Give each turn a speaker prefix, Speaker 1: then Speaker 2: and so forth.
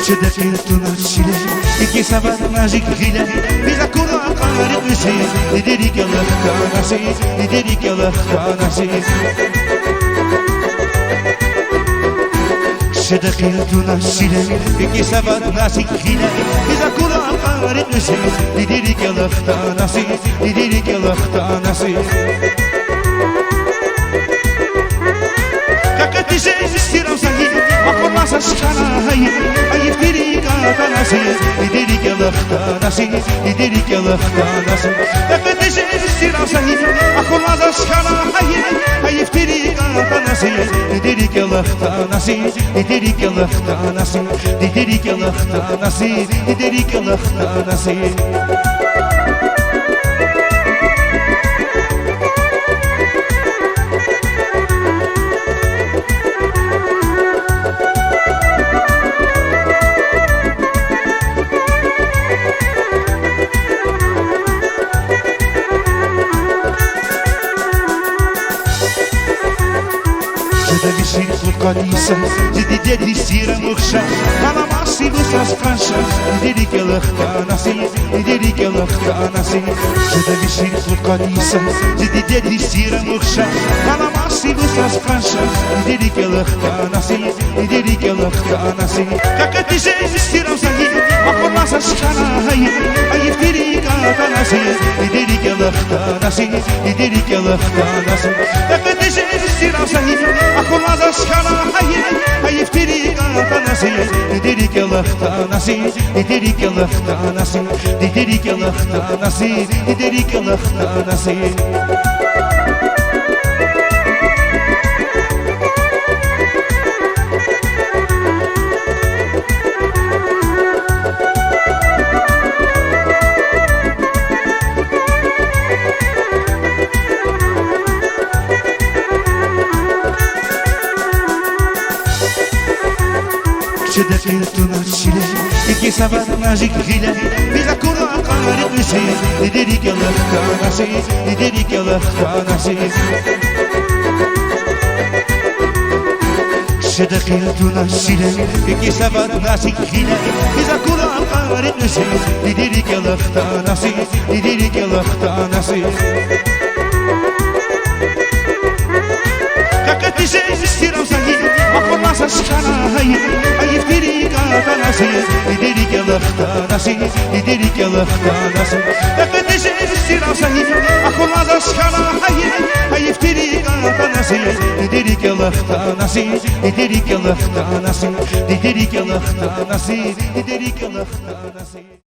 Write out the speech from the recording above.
Speaker 1: Ce de fiertuna șile E che sa va na jigile Biza kuna qari qisi Didirik Allah kanasi Didirik Allah kanasi Ce de fiertuna șile E che sa va na jigile Biza kuna qari qisi Didirik Allah kanasi Didirik Allah kanasi Kakati siram sahi Akona sa shkana hai Ayiftirika tanasi Didirik Allah tanasi Didirik Allah tanasi Kakati siram sahi Akona sa shkana hai Ayiftirika tanasi Didirik Allah tanasi Didirik Allah tanasi Didirik Allah tanasi Didirik Allah tanasi Vishir Qadisa Jidi dedi sira mukhsha Ana masi busas qansha Didirik Allah tanasi Didirik Allah tanasi Jidi Vishir Qadisa Jidi dedi sira mukhsha Ana masi busas qansha Didirik Allah tanasi Didirik Allah tanasi Kakati sira sahi Akona sa shkana hai Ayiftirika tanasi Didirik Allah tanasi Didirik Allah tanasi Kakati sira sahi Akona sa shkana hai Ayiftirika tanasi Didirik Allah tanasi Didirik Allah tanasi Didirik Allah tanasi Didirik Allah tanasi Ce de fiertuna șile E che sa va na jigile Biza kuna qari qisi Didirik Allah tanasi Didirik Allah tanasi Ce de fiertuna șile E che sa va na jigile Biza kuna qari qisi Didirik Allah tanasi Didirik Allah tanasi Kakati siram sahi Akona sa shkana hai Ayiftirika tanasi Didirik Allah tanasi Didirik Allah tanasi Kakati siram sahi Akona sa shkana hai Ayiftirika tanasi Didirik Allah tanasi Didirik Allah tanasi Didirik Allah tanasi Didirik Allah tanasi